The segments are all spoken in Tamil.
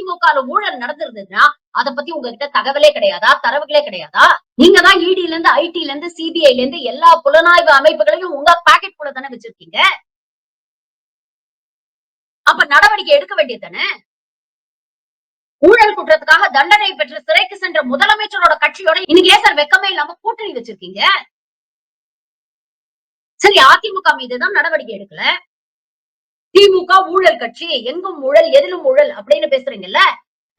அதிமுக ஊழல் நடந்திருந்ததுன்னா அத பத்தி உங்ககிட்ட தகவலே கிடையாதா? தரவுகளே கிடையாதா? நீங்க தான் இடில இருந்து, ஐடில இருந்து, சிபிஐல இருந்து எல்லா புலனாய்வு அமைப்புகளையும் உங்க பாக்கெட் குள்ள தானே வச்சிருக்கீங்க. அப்ப நடவடிக்கை எடுக்க வேண்டியது தானே? ஊழல் குற்றத்துக்காக தண்டனை பெற்று சிறைக்கு சென்ற முதலமைச்சரோட கட்சியோட இன்னைக்கு ஏன் சார் வெக்கமே இல்லாம கூட்டணி வச்சிருக்கீங்க? சரி, அதிமுக மீதுதான் நடவடிக்கை எடுக்கல. திமுக ஊழல் கட்சி, எங்கும் ஊழல், எதிலும் ஊழல் அப்படின்னு பேசுறீங்கல்ல,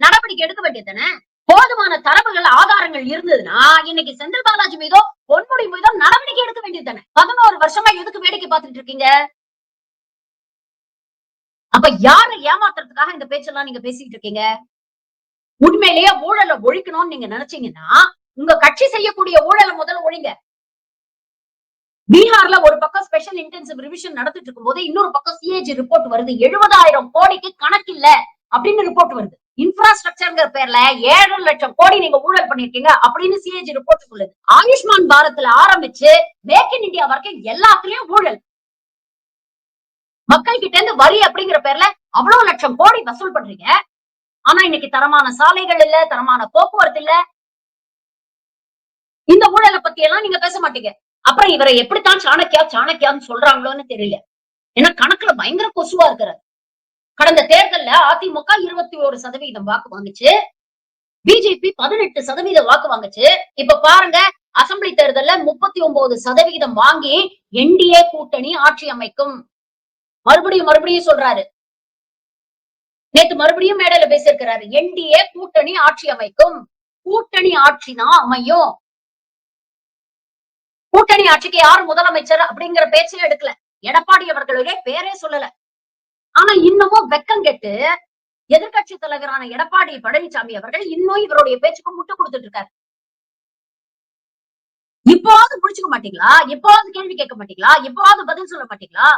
நடவடிக்கை எடுக்க வேண்டியது தானே? போதுமான தரவுகள், ஆதாரங்கள் இருந்ததுன்னா இன்னைக்கு செந்தில் பாலாஜி மீதோ, பொன்முடி மீதோ நடவடிக்கை எடுக்க வேண்டியது தானே? 11 வருஷமா எதுக்கு வேடிக்கை பார்த்துட்டு இருக்கீங்க? அப்ப யாரை ஏமாத்துறதுக்காக இந்த பேச்செல்லாம் நீங்க பேசிட்டு இருக்கீங்க? உண்மையிலேயே ஊழல ஒழிக்கணும்னு நீங்க நினைச்சீங்கன்னா, உங்க கட்சி செய்யக்கூடிய ஊழல முதல்ல ஒழிங்க. பீகார்ல ஒரு பக்கம் ஸ்பெஷல் இன்டென்சிவ் ரிவிஷன் நடத்திட்டு இருக்கும்போது, இன்னொரு பக்கம் சிஏஜி ரிப்போர்ட் வருது. 70,000 கோடிக்கு கணக்கில்ல அப்படின்னு ரிப்போர்ட் வருது. இன்ஃப்ராஸ்ட்ரக்சர்ங்கிற பேர்ல 7 லட்சம் கோடி நீங்க ஊழல் பண்ணிருக்கீங்க அப்படின்னு சிஏஜி ரிப்போர்ட் சொல்லுது. ஆயுஷ்மான் பாரத்ல ஆரம்பிச்சு மேக் இன் இந்தியா வரைக்கும் எல்லாத்துலயும் ஊழல். மக்கள் கிட்ட இருந்து வரி அப்படிங்கிற பேர்ல அவ்வளவு லட்சம் கோடி வசூல் பண்றீங்க. ஆனா இன்னைக்கு தரமான சாலைகள் இல்ல, தரமான போக்குவரத்து இல்ல. இந்த ஊழலை பத்தி எல்லாம் நீங்க பேச மாட்டீங்க. அப்புறம் இவரை எப்படித்தான் சாணக்கியான்னு சொல்றாங்களோன்னு தெரியல. ஏன்னா கணக்குல பயங்கர கொசுவா இருக்கிறார். கடந்த தேர்தல்ல அதிமுக 21% வாக்கு வாங்குச்சு. பிஜேபி 18% வாக்கு வாங்குச்சு. இப்ப பாருங்க, அசெம்பிளி தேர்தல்ல 39% வாங்கி என்டிஏ கூட்டணி ஆட்சி அமைக்கும். மறுபடியும் சொல்றாரு. நேத்து மறுபடியும் மேடையில பேசியிருக்கிறாரு. என்டிஏ கூட்டணி ஆட்சி அமைக்கும். கூட்டணி ஆட்சி தான் அமையும். கூட்டணி ஆட்சிக்கு யார் முதலமைச்சர் அப்படிங்கிற பேச்சே எடுக்கல. எடப்பாடி அவர்களுடைய பேரே சொல்லல. ஆனா இன்னமும் வெக்கம் கெட்டு எதிர்க்கட்சி தலைவரான எடப்பாடி பழனிசாமி அவர்கள் இன்னும் இவருடைய பேச்சுக்கு முட்டு கொடுத்துட்டு இருக்காரு. இப்போவாவது புடிச்சுக்க மாட்டீங்களா? இப்போவாவது கேள்வி கேட்க மாட்டீங்களா? இப்போவாவது பதில் சொல்ல மாட்டீங்களா?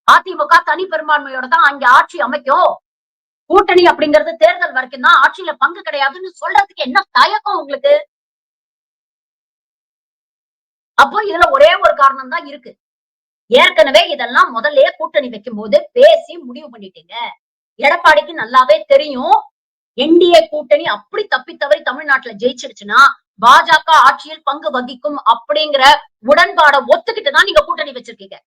அதிமுக தனி பெரும்பான்மையோட தான் அங்க ஆட்சி அமைக்கும். கூட்டணி அப்படிங்கிறது தேர்தல் வரைக்கும் தான், ஆட்சியில பங்கு கிடையாதுன்னு சொல்றதுக்கு என்ன தயக்கம் உங்களுக்கு? அப்போ இதுல ஒரே ஒரு காரணம் தான் இருக்கு. ஏற்கனவே இதெல்லாம் முதல்லயே கூட்டணி வைக்கும் போது பேசி முடிவு பண்ணிட்டீங்க. எடப்பாடிக்கு நல்லாவே தெரியும். என்டிஏ கூட்டணி அப்படி தப்பி தவறி தமிழ்நாட்டுல ஜெயிச்சிருச்சுன்னா பாஜக ஆட்சியில் பங்கு வகிக்கும் அப்படிங்கிற உடன்பாட ஒத்துக்கிட்டு தான் நீங்க கூட்டணி வச்சிருக்கீங்க.